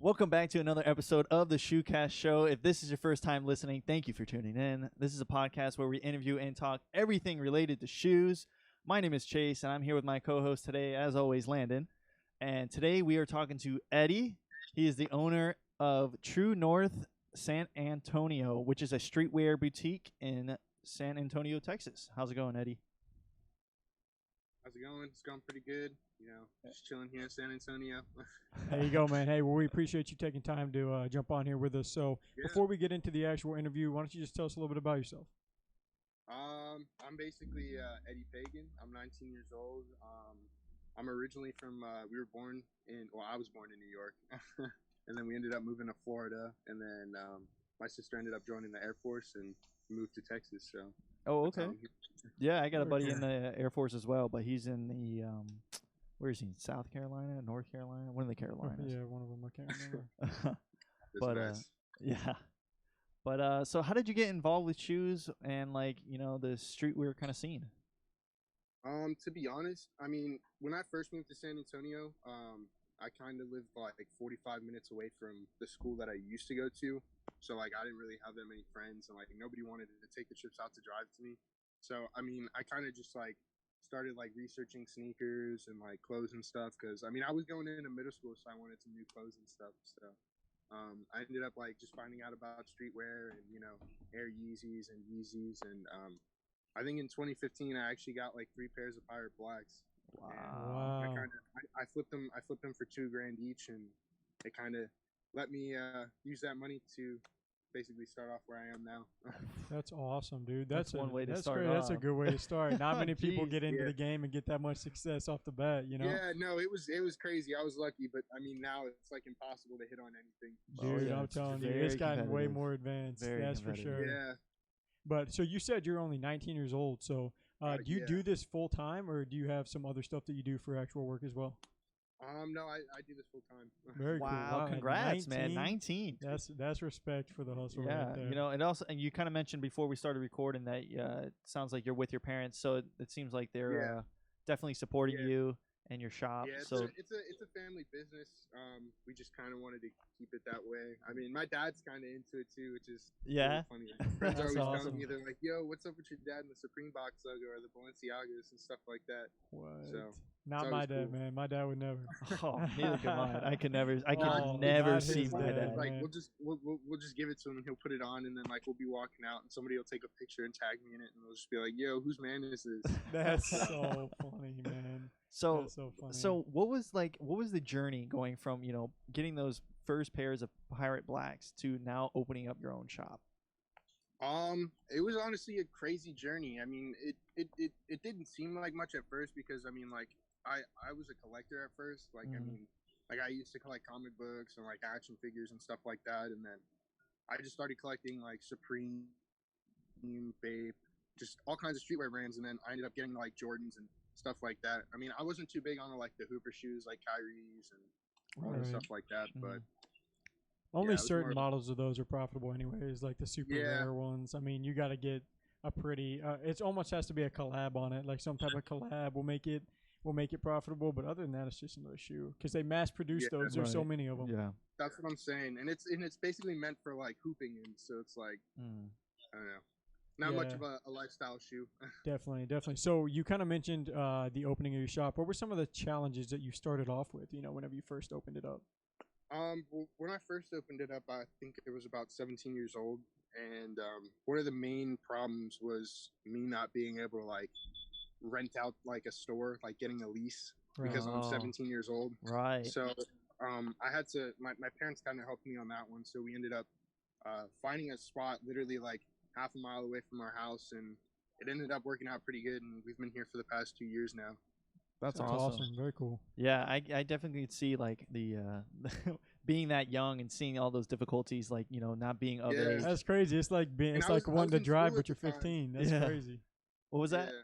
Welcome back to another episode of the Shoecast Show. If this is your first time listening, thank you for tuning in. This is a podcast where we interview and talk everything related to shoes. My name is Chase, and I'm here with my co-host today, as always, Landon. And today we are talking to Eddie. He is the owner of True North San Antonio, which is a streetwear boutique in San Antonio, Texas. How's it going, Eddie? How's it going? It's going pretty good. You know, just chilling here in San Antonio. There you go, man. Hey, well, we appreciate you taking time to jump on here with us. So before we get into the actual interview, why don't you just tell us a little bit about yourself? I'm basically Eddie Fagan. I'm 19 years old. I'm originally from, I was born in New York. And then we ended up moving to Florida. And then my sister ended up joining the Air Force and moved to Texas. So. Oh, okay. Yeah, I got a buddy in the Air Force as well, but he's in the where is he? South Carolina, North Carolina, one of the Carolinas. Yeah, one of them. I can't remember. But nice. yeah. But so how did you get involved with shoes and the streetwear kind of scene? To be honest, I mean, when I first moved to San Antonio, I kind of lived like 45 minutes away from the school that I used to go to. So I didn't really have that many friends, and nobody wanted to take the trips out to drive to me. So I mean, I kind of just started researching sneakers and clothes and stuff, because I mean, I was going into middle school, so I wanted some new clothes and stuff. So I ended up just finding out about streetwear and Air Yeezys and Yeezys, and I think in 2015 I actually got 3 pairs of Pirate Blacks. Wow. I flipped them for $2,000 each, and it kind of let me use that money to basically start off where I am now. That's awesome, dude. That's one way to start great. That's a good way to start. Not many people get into Yeah. the game and get that much success off the bat, you know? Yeah, no, it was crazy. I was lucky, but I mean, now it's impossible to hit on anything. Dude, yeah, I'm it's telling you, very it's gotten way competitive. more advanced. Very That's for competitive. sure. Yeah. But so you said you're only 19 years old. So do you Yeah. do this full time, or do you have some other stuff that you do for actual work as well? No, I do this full time. Very cool. Wow, At congrats, man. 19. 19. That's respect for the hustle. Yeah, right there. and also, and you kind of mentioned before we started recording that it sounds like you're with your parents, so it seems like they're definitely supporting Yeah. you and your shop. Yeah, So it's a family business. We just kind of wanted to keep it that way. I mean, my dad's kind of into it too, which is Yeah? really funny. Friends are That's always awesome. telling me, they're like, "Yo, what's up with your dad and the Supreme Box logo or the Balenciagas and stuff like that?" What? So Not it's my always dad, cool. man. My dad would never. oh, neither could mine. I could never Oh, never not see his my dad, dad. man. We'll just give it to him and he'll put it on, and then we'll be walking out and somebody will take a picture and tag me in it, and we'll just be like, "Yo, whose man is this?" That's so funny, man. So That's so funny. so what was the journey going from, getting those first pairs of Pirate Blacks to now opening up your own shop? It was honestly a crazy journey. I mean, it didn't seem like much at first, because I mean, I was a collector at first. I mean, I used to collect comic books and action figures and stuff like that, and then I just started collecting Supreme, Bape, just all kinds of streetwear brands, and then I ended up getting Jordans and stuff like that. I mean, I wasn't too big on the Hooper shoes like Kyrie's and all the Right. stuff like that, but Only it was certain more- models of those are profitable, anyways. Like the super Yeah. rare ones. I mean, you got to get a pretty. It almost has to be a collab on it. Like some type of collab will make it profitable. But other than that, it's just another shoe because they mass produce Yeah. those. There's so Right. many of them. Yeah. that's what I'm saying, and it's basically meant for hooping in, so it's I don't know. Not much Yeah. of a lifestyle shoe. Definitely. So you kind of mentioned the opening of your shop. What were some of the challenges that you started off with? Whenever you first opened it up. Well, when I first opened it up, I think it was about 17 years old, and one of the main problems was me not being able to rent out a store, getting a lease, because I'm Oh. 17 years old. Right. So I had to. My parents kind of helped me on that one, so we ended up finding a spot literally half a mile away from our house, and it ended up working out pretty good, and we've been here for the past 2 years now. That's awesome. Very cool. Yeah, I definitely could see the being that young and seeing all those difficulties, not being of Yeah. age. That's crazy. It's like being. And It's I was- like I wanting was to in drive, school but at you're the time. 15. That's Yeah. crazy. What was that? Yeah.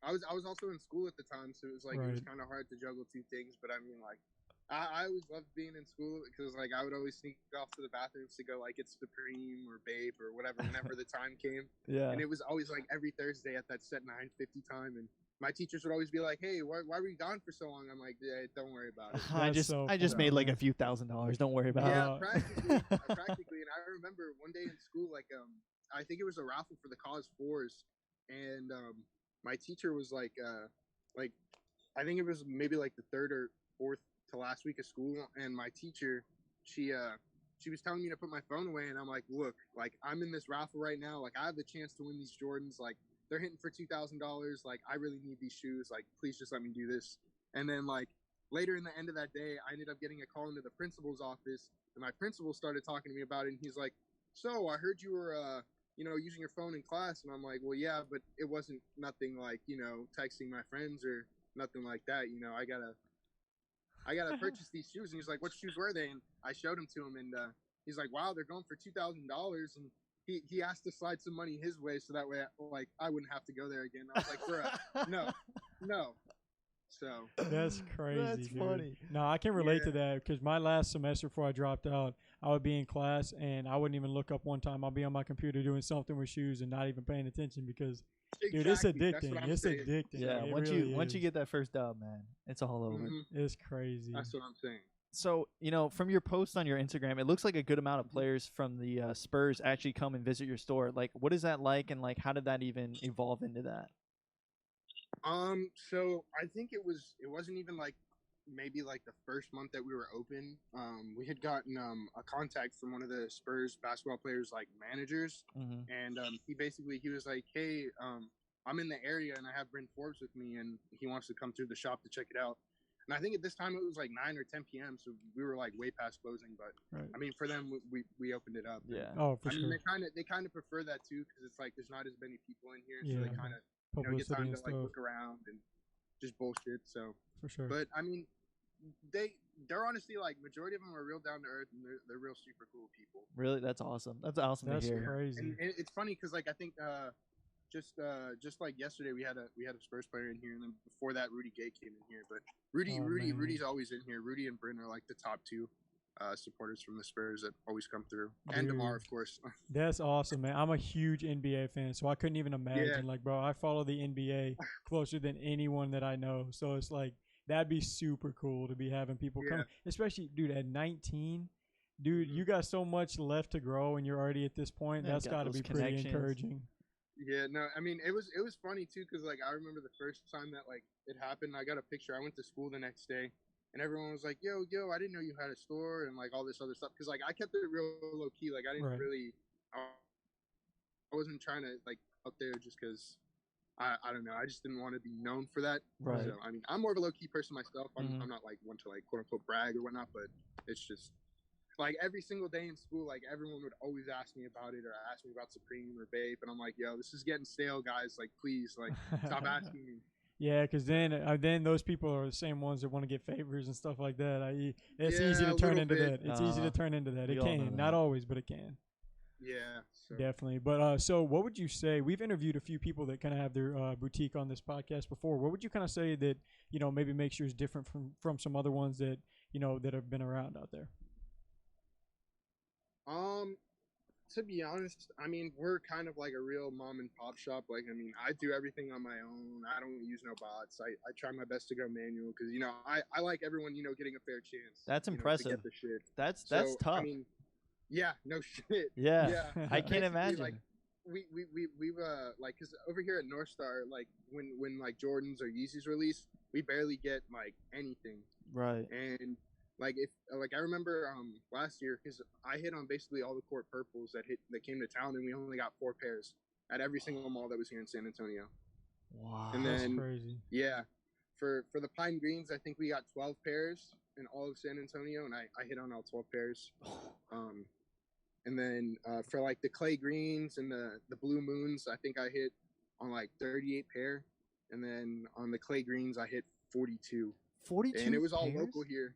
I was also in school at the time, so it was it was Right. kind of hard to juggle two things. But I mean, I always loved being in school, because I would always sneak off to the bathrooms to go get Supreme or Bape or whatever whenever the time came. Yeah. And it was always every Thursday at that set 9:50 time, and my teachers would always be like, "Hey, why were you gone for so long?" I'm like, "Yeah, don't worry about it." I just made like a few $1,000s. Don't worry about it. Yeah, practically. And I remember one day in school, like, I think it was a raffle for the cause fours, and my teacher was like, I think it was maybe like the third or fourth to last week of school, and my teacher, she was telling me to put my phone away, and I'm like, look, like I'm in this raffle right now, like I have the chance to win these Jordans, like they're hitting for $2,000, like I really need these shoes, like please just let me do this. And then like later in the end of that day, I ended up getting a call into the principal's office, and my principal started talking to me about it, and he's like, so I heard you were using your phone in class, and I'm like, well, yeah, but it wasn't nothing like, texting my friends or nothing like that. I gotta purchase these shoes. And he's like, what shoes were they? And I showed them to him, and he's like, wow, they're going for $2,000. And he asked to slide some money his way so that way, like, I wouldn't have to go there again. I was like, bruh, no. So that's crazy. That's dude. funny. No, I can relate to that because my last semester before I dropped out, I would be in class and I wouldn't even look up one time. I'll be on my computer doing something with shoes and not even paying attention because, dude, it's addicting. It's addicting. Yeah, it once you get that first dub, man, it's all over. Mm-hmm. It's crazy. That's what I'm saying. So, from your post on your Instagram, it looks like a good amount of players from the Spurs actually come and visit your store. Like, what is that like, and like, how did that even evolve into that? So I think it wasn't even like maybe like the first month that we were open. We had gotten a contact from one of the Spurs basketball players, like managers, and he was like, hey, I'm in the area and I have Bryn Forbes with me, and he wants to come through the shop to check it out. And I think at this time it was like 9 or 10 p.m. So we were like way past closing, but right. I mean, for them, we opened it up. Yeah. Oh, for I sure. mean, they kind of prefer that too, because it's like there's not as many people in here, so Yeah. they kind of get Publicity time and to like stuff. look around and just bullshit. So For sure. but I mean, they're honestly like majority of them are real down to earth, and they're real super cool people. Really, that's awesome. That's awesome That's to hear. crazy. And it's funny because like I think just like yesterday we had a Spurs player in here, and then before that Rudy Gay came in here. But Rudy's always in here. Rudy and Bryn are like the top two supporters from the Spurs that always come through, and DeMar, of course. That's awesome, man. I'm a huge NBA fan, so I couldn't even imagine. Yeah. Like, bro, I follow the NBA closer than anyone that I know. So it's like that'd be super cool to be having people come, especially, dude, at 19. Dude, you got so much left to grow, and you're already at this point. That's got to be pretty encouraging. Yeah, no, I mean, it was funny too, because like I remember the first time that like it happened. I got a picture. I went to school the next day, and everyone was like, yo, I didn't know you had a store, and like all this other stuff, because like I kept it real low key. Like I didn't really, I wasn't trying to like up there just because I don't know. I just didn't want to be known for that. Right. So I mean, I'm more of a low key person myself. I'm not like one to like quote unquote brag or whatnot, but it's just like every single day in school, like everyone would always ask me about it or ask me about Supreme or Bape, and I'm like, yo, this is getting stale, guys. Like, please, like, stop asking me. Yeah, because then those people are the same ones that want to get favors and stuff like that. It's easy to turn into that. It's easy to turn into that. It can, not always, but it can. Yeah, so. Definitely. But so what would you say? We've interviewed a few people that kind of have their boutique on this podcast before. What would you kind of say that maybe makes yours different from some other ones that that have been around out there? To be honest, I mean, we're kind of like a real mom and pop shop. Like, I mean, I do everything on my own. I don't use no bots. I try my best to go manual because, I like everyone, getting a fair chance. That's impressive. To get the shit. That's tough. I mean, yeah, no shit. Yeah. I can't imagine. Like, we've like, cause over here at North Star, like when like Jordans or Yeezys release, we barely get like anything. Right. And like I remember last year, because I hit on basically all the court purples that came to town, and we only got 4 pairs at every single mall that was here in San Antonio. Wow, and then, that's crazy. Yeah, for the pine greens, I think we got 12 pairs in all of San Antonio, and I hit on all 12 pairs. And then for like the clay greens and the blue moons, I think I hit on like 38 pair, and then on the clay greens I hit 42. 42, and it was all pairs? Local here.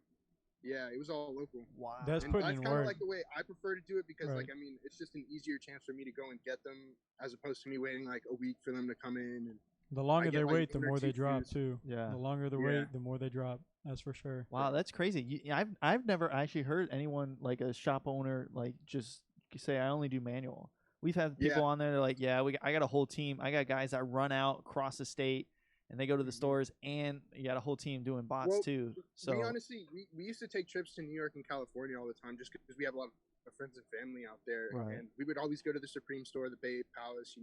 Yeah, it was all local. Wow. That's and putting in that's kind work. of like the way I prefer to do it because, Right. like, I mean, it's just an easier chance for me to go and get them as opposed to me waiting like a week for them to come in. And The longer they like, wait, the one or more they two drop shoes. too. Yeah. The longer they wait, the more they drop. That's for sure. Wow, that's crazy. I've never actually heard anyone like a shop owner like just say I only do manual. We've had people on there. They're like, I got a whole team. I got guys that run out across the state, and they go to the stores, and you got a whole team doing bots Well, too. So we honestly, we used to take trips to New York and California all the time just because we have a lot of friends and family out there. Right. And we would always go to the Supreme store, the Bay Palace,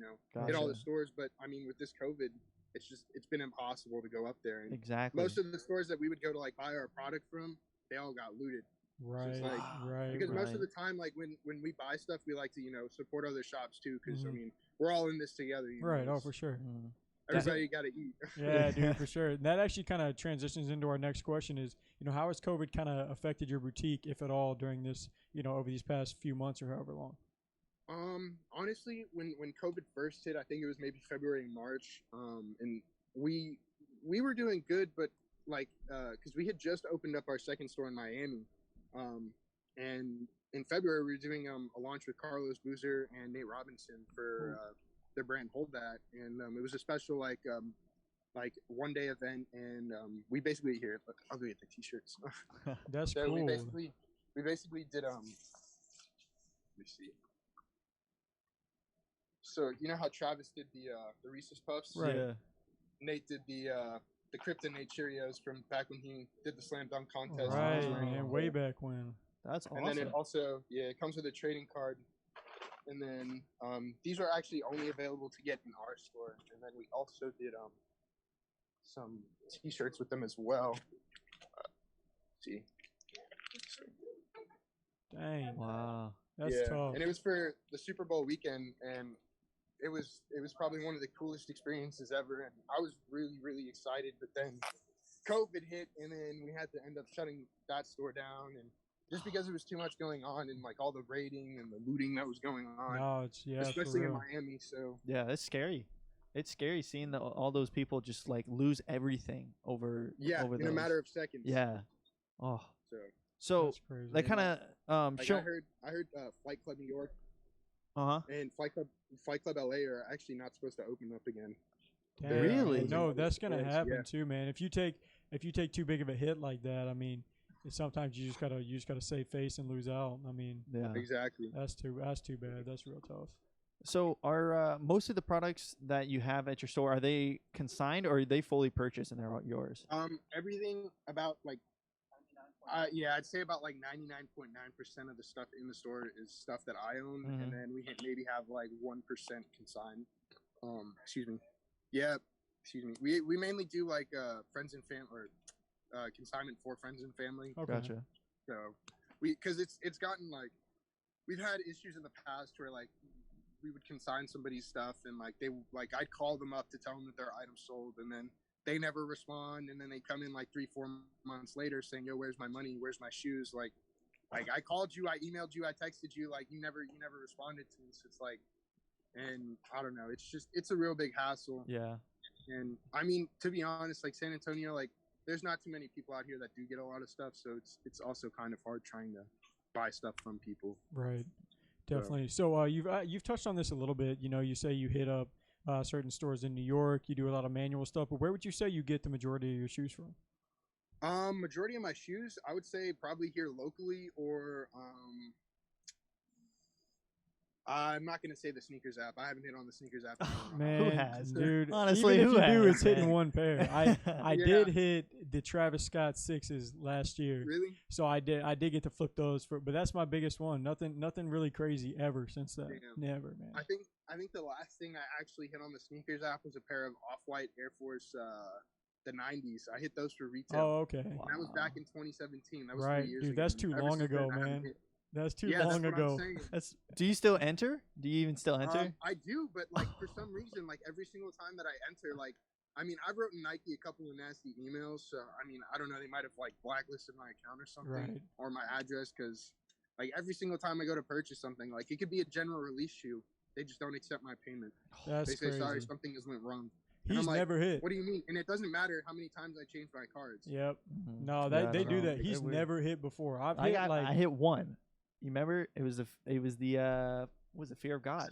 hit all the stores. But I mean, with this COVID, it's been impossible to go up there. And exactly. most of the stores that we would go to like buy our product from, they all got looted. Right, So right. Because right. most of the time, like when we buy stuff, we like to support other shops too. Because I mean, we're all in this together. Right. Oh, for sure. Everybody got to eat. Yeah, dude, for sure. That actually kind of transitions into our next question: is how has COVID kind of affected your boutique, if at all, during this over these past few months or however long? Honestly, when COVID first hit, I think it was maybe February and March. And we were doing good, but like because we had just opened up our second store in Miami. And in February, we were doing a launch with Carlos Boozer and Nate Robinson for their brand Hold That, and it was a special like one day event, and we basically I'll go get the t-shirts. That's so cool. We basically did let me see. So you know how Travis did the Reese's Puffs? Right. Yeah. Nate did the Kryptonite Cheerios from back when he did the slam dunk contest. Right, man, way back when. That's awesome. And then it comes with a trading card. And then these are actually only available to get in our store. And then we also did some t-shirts with them as well. See. Dang. Wow. That's tough. And it was for the Super Bowl weekend, and it was probably one of the coolest experiences ever. And I was really, really excited, but then COVID hit, and then we had to end up shutting that store down, and just because it was too much going on, and like all the raiding and the looting that was going on. No, especially in Miami. So yeah, it's scary. It's scary seeing all those people just like lose everything over in a matter of seconds. Yeah. Oh. So that's crazy. They kind of I heard Flight Club New York. And Flight Club LA are actually not supposed to open up again. Damn. Really? No, that's gonna happen too, man. If you take too big of a hit like that, I mean, sometimes you just gotta save face and lose out. I mean, yeah, exactly. That's too bad. That's real tough. So are most of the products that you have at your store, are they consigned or are they fully purchased and they're yours? Everything about like I'd say about like 99.9% of the stuff in the store is stuff that I own, and then we maybe have like 1% consigned. Excuse me. Yeah, excuse me. We mainly do like friends and family or consignment for friends and family. Okay. Gotcha. So because it's gotten like we've had issues in the past where like we would consign somebody's stuff and like I'd call them up to tell them that their item's sold, and then they never respond, and then they come in like 3-4 months later saying, "Yo, where's my money? Where's my shoes?" Like I called you, I emailed you, I texted you, like you never responded to me. So it's like, and I don't know, it's a real big hassle. Yeah. And I mean, to be honest, like San Antonio, like there's not too many people out here that do get a lot of stuff, so it's also kind of hard trying to buy stuff from people. Right. Definitely. So you've touched on this a little bit. You say you hit up certain stores in New York. You do a lot of manual stuff, but where would you say you get the majority of your shoes from? Majority of my shoes, I would say probably here locally, or I'm not gonna say the sneakers app. I haven't hit on the sneakers app. Man, who has, dude? Honestly, even who if you do, has, it's hitting man? one pair. I did hit the Travis Scott 6s last year. Really? So I did get to flip those but that's my biggest one. Nothing really crazy ever since that. Damn. Never, man. I think the last thing I actually hit on the sneakers app was a pair of Off-White Air Force the 90s. I hit those for retail. Oh, okay. Wow. That was back in 2017. That was right, 3 years dude. ago. That's too long ago, man. That's too long ago. Do you still enter? Do you even still enter? I do, but like for some reason, like every single time that I enter, like I mean, I've written Nike a couple of nasty emails. So I mean, I don't know, they might have like blacklisted my account or something, or my address, because like every single time I go to purchase something, like it could be a general release shoe, they just don't accept my payment. That's they say crazy. sorry, something has went wrong. He's like, never hit. What do you mean? And it doesn't matter how many times I change my cards. Yep. No, they do that. He's never hit before. I hit one. You remember? It was the Fear of God.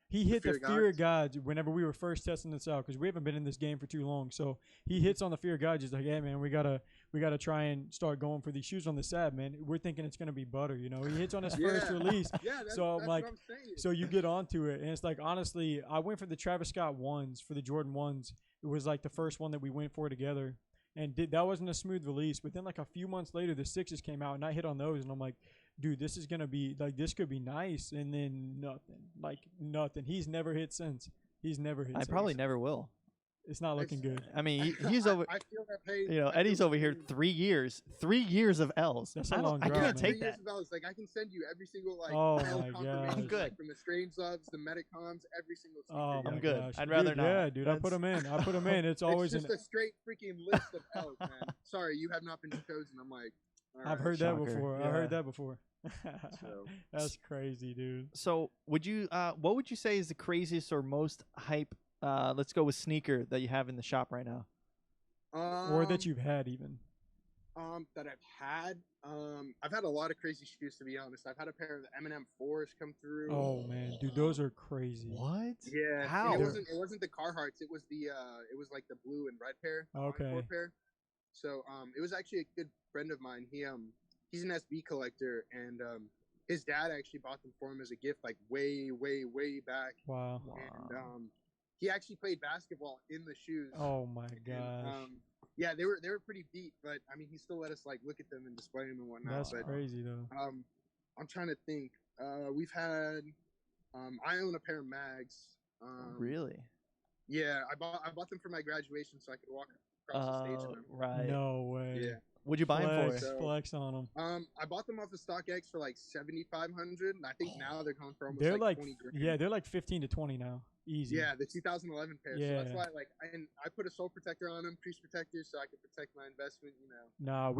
He hit the Fear of God whenever we were first testing this out, because we haven't been in this game for too long. So he hits on the Fear of God, just like, hey man, we gotta we got to try and start going for these shoes on the Sab, man. We're thinking it's gonna be butter. You know, he hits on his first release. Yeah, so I'm that's like, what I'm saying. so you get onto it, and it's like, honestly, I went for the Travis Scott ones, for the Jordan ones. It was like the first one that we went for together, and that wasn't a smooth release. But then like a few months later, the 6s came out, and I hit on those, and I'm like, dude, this is gonna be like, this could be nice. And then nothing. He's never hit since. He's never hit. I probably never will. It's not looking good. I mean, he's over. I feel that pain. You know, Eddie's over here 3 years. 3 years of L's. That's a long I drive, can't man. take that. Like, I can send you every single like Oh L my confirmation, gosh. I'm good. like, from the Strange Loves, the Metacoms, every single sneaker. Oh I'm my good. gosh. I'd rather Dude, not. Yeah, dude. I put them in. It's always it's an. just a straight freaking list of L's, man. Sorry, you have not been chosen. I'm like, all I've right. heard that Shocker. before. I Yeah. heard that before. So. That's crazy, dude. So, what would you say is the craziest or most hype? Let's go with sneaker that you have in the shop right now. Or that you've had even. That I've had a lot of crazy shoes, to be honest. I've had a pair of Eminem 4s come through. Oh man, dude, those are crazy. What? Yeah. How? And it wasn't the Carhartts. It was like the blue and red pair. Okay. Encore pair. So it was actually a good friend of mine. He's an SB collector, and his dad actually bought them for him as a gift, like way back. Wow. And he actually played basketball in the shoes. Oh my gosh. And, yeah, they were pretty beat, but I mean, he still let us like look at them and display them and whatnot. That's but, crazy though. I'm trying to think. We've had. I own a pair of mags. Really? Yeah, I bought them for my graduation so I could walk across the stage in them. Right. No way. Yeah. What'd you buy them for? Flex on them. I bought them off of StockX for like $7,500, and I think now they're going for almost They're like like 20 grand. yeah, they're like 15 to 20 now. Easy. Yeah, the 2011 pair. Yeah. So that's why I put a sole protector on them, crease protector, so I could protect my investment. You know. Nah,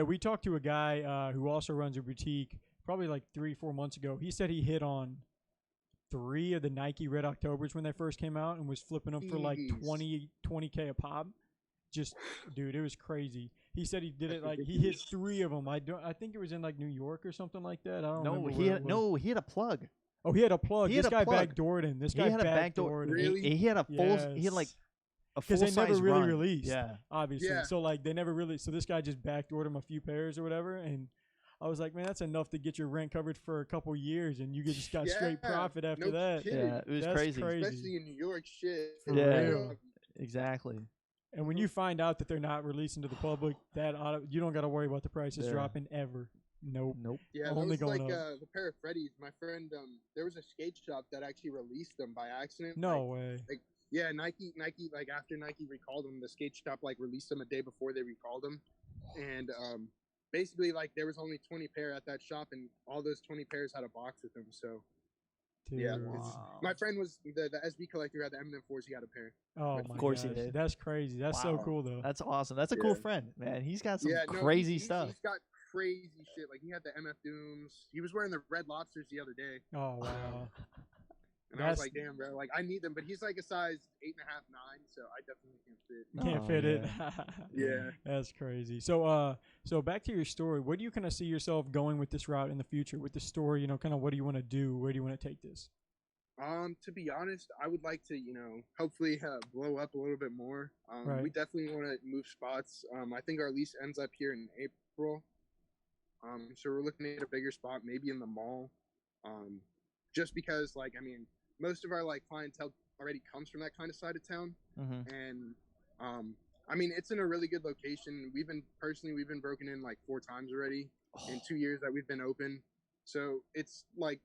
we talked to a guy who also runs a boutique probably like 3-4 months ago. He said he hit on 3 of the Nike Red Octobers when they first came out and was flipping them for like Jeez. 20K a pop. Just, dude, it was crazy. He said he did it like he hit 3 of them. I think it was in like New York or something like that. I don't No, remember. he had a plug. Oh, he had a plug. He had This a guy plug. backdoored him. This He guy had a backdoor. backdoored him. Really? He had a full. He had like a full Because they never size really run. released. Yeah. Obviously. Yeah. So like they never really. So this guy just backdoored him a few pairs or whatever, and I was like, man, that's enough to get your rent covered for a couple years, and you just got straight Yeah, profit after no that. kidding. Yeah, it was That's crazy. Especially in New York, shit. For Yeah. real. Exactly. And when you find out that they're not releasing to the public, you don't got to worry about the prices Yeah. dropping ever. Nope. Yeah, Only those going like up. the pair of Freddy's. My friend, there was a skate shop that actually released them by accident. No Like, way. yeah, Nike, like after Nike recalled them, the skate shop like released them a day before they recalled them, and basically like there was only 20 pair at that shop, and all those 20 pairs had a box with them. So Dude. yeah, Wow. my friend was the SB collector had the Eminem 4s. He had a pair. Oh Of my course he gosh. did. That's crazy. That's so Wow. cool though. That's awesome. That's a cool Yeah. friend, man. He's got some Yeah, no, crazy stuff. He's got crazy shit. Like he had the MF Dooms. He was wearing the Red Lobsters the other day. Oh wow. And I was That's- like, damn, bro, like I need them, but he's like a size 8.5, 9, so I definitely can't fit. You can't Oh, fit it. Yeah. That's crazy. So so back to your story. Where do you kind of see yourself going with this route in the future? With the story, kind of what do you want to do? Where do you want to take this? To be honest, I would like to, hopefully blow up a little bit more. Right. We definitely want to move spots. I think our lease ends up here in April. So we're looking at a bigger spot, maybe in the mall. Just because, like, I mean, most of our like clientele already comes from that kind of side of town, Mm-hmm. and I mean, it's in a really good location. We've been broken in like 4 times already in 2 years that we've been open. So it's like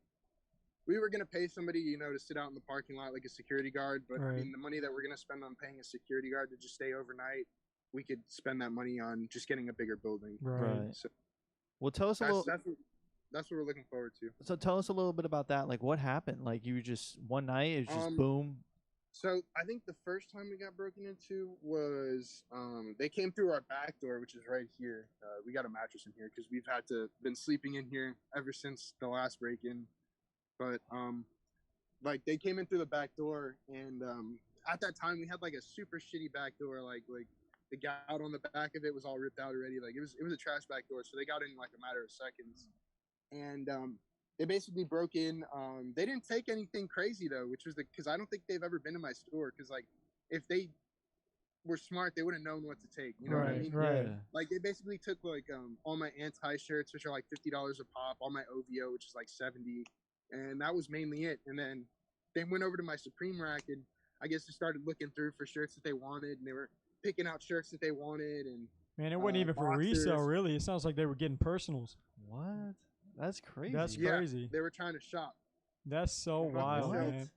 we were gonna pay somebody, to sit out in the parking lot like a security guard, but I Right. mean, the money that we're gonna spend on paying a security guard to just stay overnight, we could spend that money on just getting a bigger building. Right. So Well, tell us a that's little. that's what we're looking forward to. So tell us a little bit about that. Like, what happened? Like, you just one night, it was just boom. So I think the first time we got broken into was they came through our back door, which is right here. We got a mattress in here because we've been sleeping in here ever since the last break-in. But like they came in through the back door, and at that time we had like a super shitty back door. Like the gout on the back of it was all ripped out already. Like it was a trash back door. So they got in like a matter of seconds, and they basically broke in. They didn't take anything crazy though, which was because I don't think they've ever been to my store. Because like if they were smart, they would have known what to take. You know what I mean? Right. Like they basically took like all my anti-shirts, which are like $50 a pop, all my OVO, which is like 70, and that was mainly it. And then they went over to my Supreme rack, and I guess they started looking through for shirts that they wanted, and they were picking out shirts that they wanted. And man, it wasn't even for resale, really. It sounds like they were getting personals. What? That's crazy. That's crazy. They were trying to shop. That's so wild, man.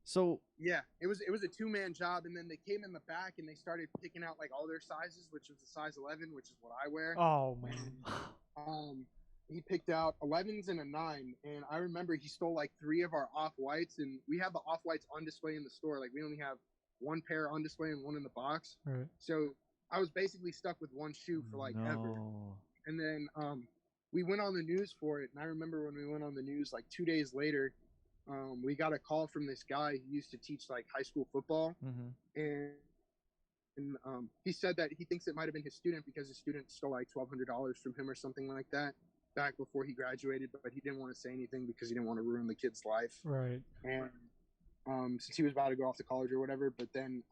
So yeah, it was a 2-man job, and then they came in the back and they started picking out like all their sizes, which was a size 11, which is what I wear. Oh man. He picked out 11s and a 9, and I remember he stole like 3 of our off-whites, and we have the off-whites on display in the store. Like we only have 1 pair on display and 1 in the box. Right. So I was basically stuck with 1 shoe for like ever. And then we went on the news for it, and I remember when we went on the news like 2 days later. We got a call from this guy who used to teach like high school football, and he said that he thinks it might have been his student because his student stole like $1,200 from him or something like that back before he graduated, but he didn't want to say anything because he didn't want to ruin the kid's life. Right. And since he was about to go off to college or whatever, but then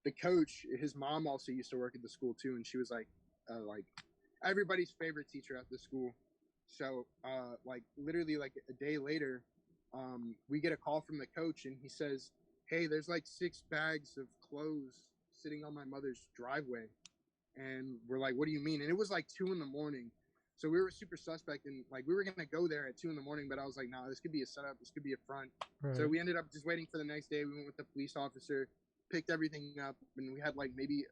the coach, his mom also used to work at the school too, and she was like everybody's favorite teacher at the school. So like literally like a day later, we get a call from the coach, and he says, hey, there's like 6 bags of clothes sitting on my mother's driveway. And we're like, what do you mean? And it was like 2 a.m. So we were super suspect, and like we were going to go there at 2 a.m, but I was like, nah, this could be a setup. This could be a front. Right. So we ended up just waiting for the next day. We went with the police officer, picked everything up, and we had like maybe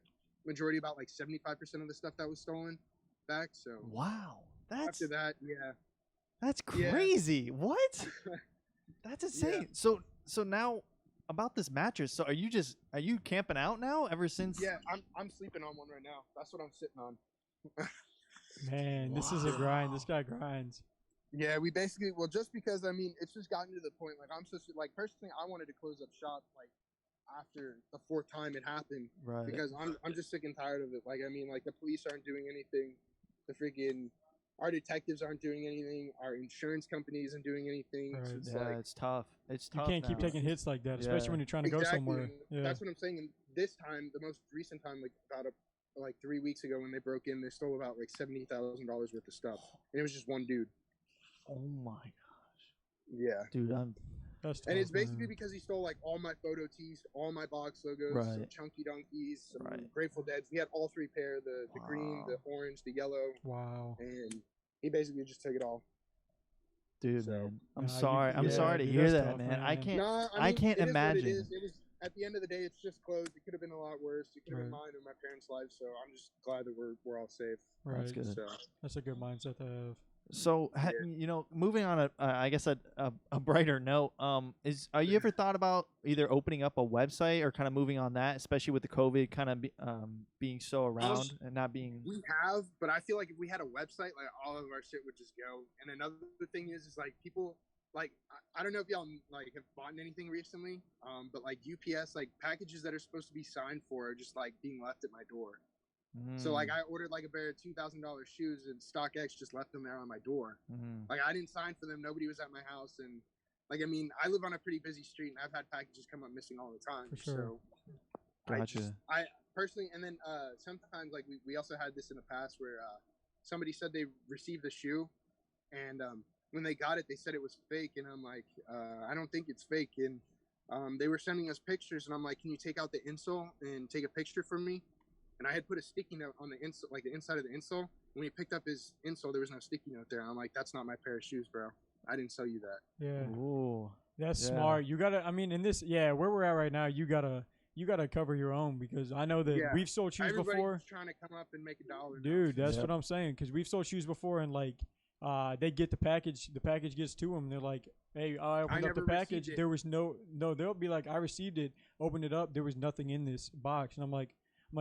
majority, about like 75% of the stuff that was stolen back. So wow. After that, yeah. That's crazy. Yeah. What? That's insane. Yeah. So now about this mattress. So are you camping out now ever since? Yeah, I'm sleeping on one right now. That's what I'm sitting on. Man, this is a grind. This guy grinds. Yeah, we basically, well, just because, I mean, it's just gotten to the point, like, I'm supposed to, like, personally, I wanted to close up shop, like, after the 4th time it happened. Right. Because I'm just sick and tired of it. Like, I mean, like, the police aren't doing anything. The freaking, our detectives aren't doing anything. Our insurance company isn't doing anything. Right. So it's it's tough. It's tough. You can't keep taking hits like that, especially when you're trying to go somewhere. Yeah. That's what I'm saying. And this time, the most recent time, like, about 3 weeks ago when they broke in, they stole about, like, $70,000 worth of stuff. And it was just one dude. Oh my gosh. Yeah. Dude, that's tough, and it's basically because he stole like all my photo tees, all my box logos, some Chunky Donkeys, some Grateful Deads. We had all 3 pair, the green, the orange, the yellow. Wow. And he basically just took it all. Dude, man. I'm sorry. I'm sorry to hear that, man. I can't I can't imagine. It is at the end of the day, it's just closed. It could have been a lot worse. It could have been mine or my parents' lives. So I'm just glad that we're all safe. Right. That's good. So. That's a good mindset to have. So, you know, moving on, I guess a brighter note, are you ever thought about either opening up a website or kind of moving on that, especially with the COVID kind of being so around and not being? We have, but I feel like if we had a website, like all of our shit would just go. And another thing is like people, like I don't know if y'all like have bought anything recently, but like UPS, like packages that are supposed to be signed for are just like being left at my door. So like I ordered like a pair of $2,000 shoes, and StockX just left them there on my door. Like I didn't sign for them. Nobody was at my house, and like I mean I live on a pretty busy street, and I've had packages come up missing all the time. For sure. So I personally, and then sometimes like we also had this in the past where somebody said they received the shoe, and when they got it they said it was fake, and I'm like I don't think it's fake, and they were sending us pictures, and I'm like, can you take out the insole and take a picture for me? And I had put a sticky note on the insole, like the inside of the insole. When he picked up his insole, there was no sticky note there. I'm like, that's not my pair of shoes, bro. I didn't sell you that. Yeah. Ooh. That's smart. You gotta. I mean, in this, where we're at right now, you gotta cover your own, because I know that we've sold shoes before. Everybody's trying to come up and make $1. Dude, that's what I'm saying. Because we've sold shoes before, and like, they get the package gets to them. They're like, hey, I opened up the package. There was no. They'll be like, I received it. Opened it up. There was nothing in this box, and I'm like,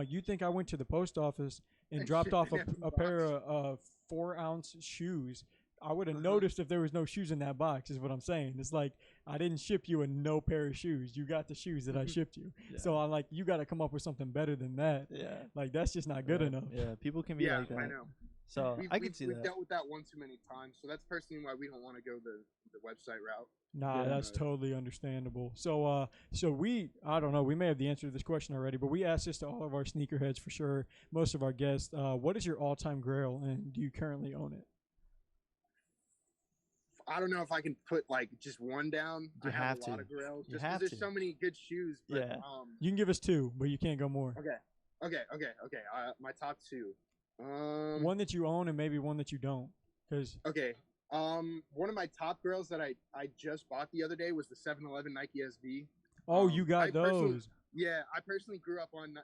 you think I went to the post office and dropped off a pair of 4-ounce shoes? I would have noticed if there was no shoes in that box, is what I'm saying. It's like, I didn't ship you a no pair of shoes. You got the shoes that I shipped you. So I'm like, you got to come up with something better than that. Yeah. Like, that's just not good enough. Yeah, people can be like that. I know. So I can see we've that. dealt with that one too many times. So that's personally why we don't want to go the website route. Nah, Yeah. that's totally understandable. So, I don't know, we may have the answer to this question already, but we asked this to all of our sneakerheads for sure, most of our guests. What is your all-time grail, and do you currently own it? I don't know if I can put like just one down. You I have have a lot to. of grails You just have because there's to. so many good shoes. But, Yeah. You can give us two, but you can't go more. Okay. My top two. One that you own and maybe one that you don't. Okay. One of my top grails that I just bought the other day was the 7-Eleven Nike SB. Oh, you got those. Yeah, I personally grew up on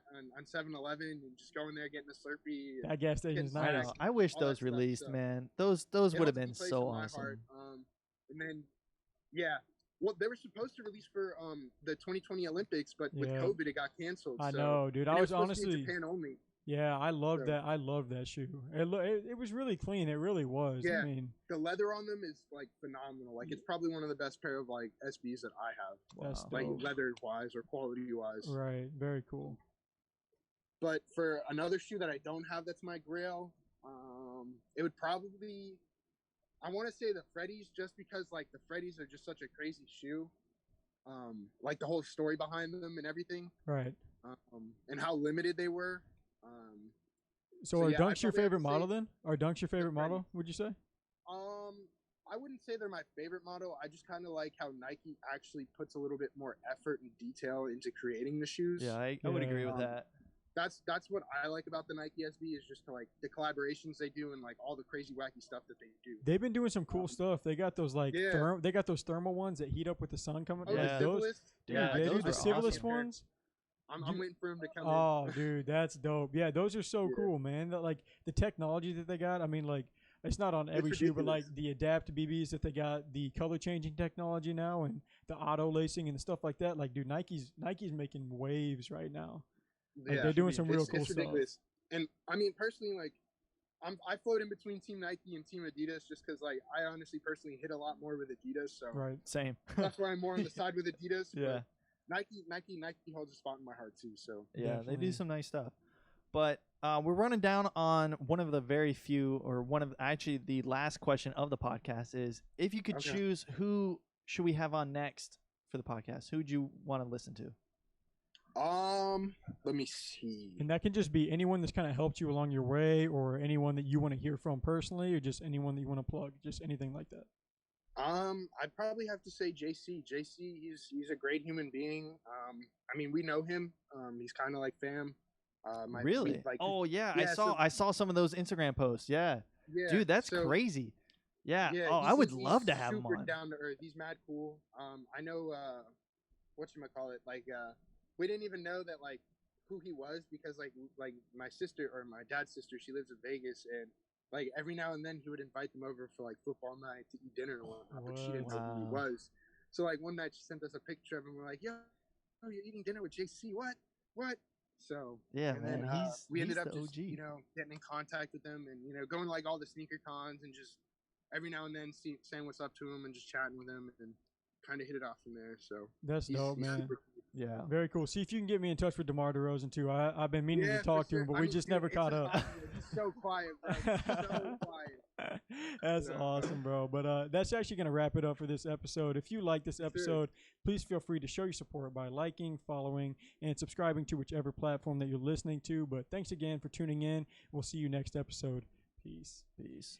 7-Eleven and just going there getting a Slurpee. That gas station's Getting I nice. know. I wish all that those stuff, released, so man. Those it would have holds a been place so in my awesome. heart. And then, yeah. Well, they were supposed to release for the 2020 Olympics, but with Yeah. COVID, it got canceled. I so, know, dude. and I it was supposed to be honestly, Japan only. yeah, I love So- that. I love that shoe. It was really clean. It really was. Yeah. I mean, The leather on them is like phenomenal. Like it's probably one of the best pair of like SBs that I have, that's Wow. like dope. leather wise or quality wise. Right. Very cool. But for another shoe that I don't have, that's my grail. It would probably, I want to say the Freddy's, just because like the Freddy's are just such a crazy shoe. Like the whole story behind them and everything, Right. and how limited they were. So, So, are yeah, I'd Dunks your probably have favorite to model say then? Are Dunks your favorite Freddy. model, would you say? I wouldn't say they're my favorite model. I just kind of like how Nike actually puts a little bit more effort and detail into creating the shoes. Yeah, I would agree with Yeah. that. That's what I like about the Nike SB is just like the collaborations they do and like all the crazy wacky stuff that they do. They've been doing some cool stuff. They got those like Yeah. they got those thermal ones that heat up with the sun coming. Oh, Yeah. the those. Civilist? Dude, Yeah, yeah, those dude, the are Civilist awesome. ones. I'm waiting for him to come Oh, in. dude, that's dope. Yeah, those are so Yeah. cool, man. That, like the technology that they got. I mean, like it's not on every shoe, but like ridiculous. the Adapt BBs that they got, the color changing technology now, and the auto lacing and the stuff like that. Like, dude, Nike's making waves right now. Like, they're doing some real cool stuff. ridiculous. And I mean, personally, like I float in between Team Nike and Team Adidas just because, like, I honestly personally hit a lot more with Adidas, so Right. Same. that's why I'm more on the side with Adidas. Yeah. But Nike holds a spot in my heart too. So Yeah, they Definitely. do some nice stuff. But we're running down on one of the very few, or one of actually the last question of the podcast is, if you could Okay. choose, who should we have on next for the podcast? Who would you want to listen to? let me see. And that can just be anyone that's kind of helped you along your way, or anyone that you want to hear from personally, or just anyone that you want to plug, just anything like that. I'd probably have to say JC. JC, he's a great human being. I mean, we know him. He's kind of like fam. Really? Oh yeah, yeah, I saw some of those Instagram posts. Yeah, yeah, dude, that's so- crazy. Yeah. Yeah, Oh, I would he's love to have him super on. down to earth. He's mad cool. I know whatchamacallit, like we didn't even know that like who he was because like my sister or my dad's sister, she lives in Vegas, and like every now and then he would invite them over for like football night to eat dinner and whatnot, but she didn't know who he Wow. was. So like one night she sent us a picture of him. We're like, yo, you're eating dinner with JC? What? So Yeah, and man, then, we he's ended up the just OG. getting in contact with them and going to like all the sneaker cons and just every now and then saying what's up to him and just chatting with him and kind of hit it off from there. So That's dope, he's man. super cool. Yeah. Very cool. See if you can get me in touch with DeMar DeRozan too. I've been meaning Yeah, to talk for to him, sure. but I we mean, just dude, never it's caught up. impossible. He's so quiet, bro. He's so quiet. That's Yeah. awesome, bro. But that's actually going to wrap it up for this episode. If you like this Sure. episode, please feel free to show your support by liking, following, and subscribing to whichever platform that you're listening to. But thanks again for tuning in. We'll see you next episode. Peace. Peace.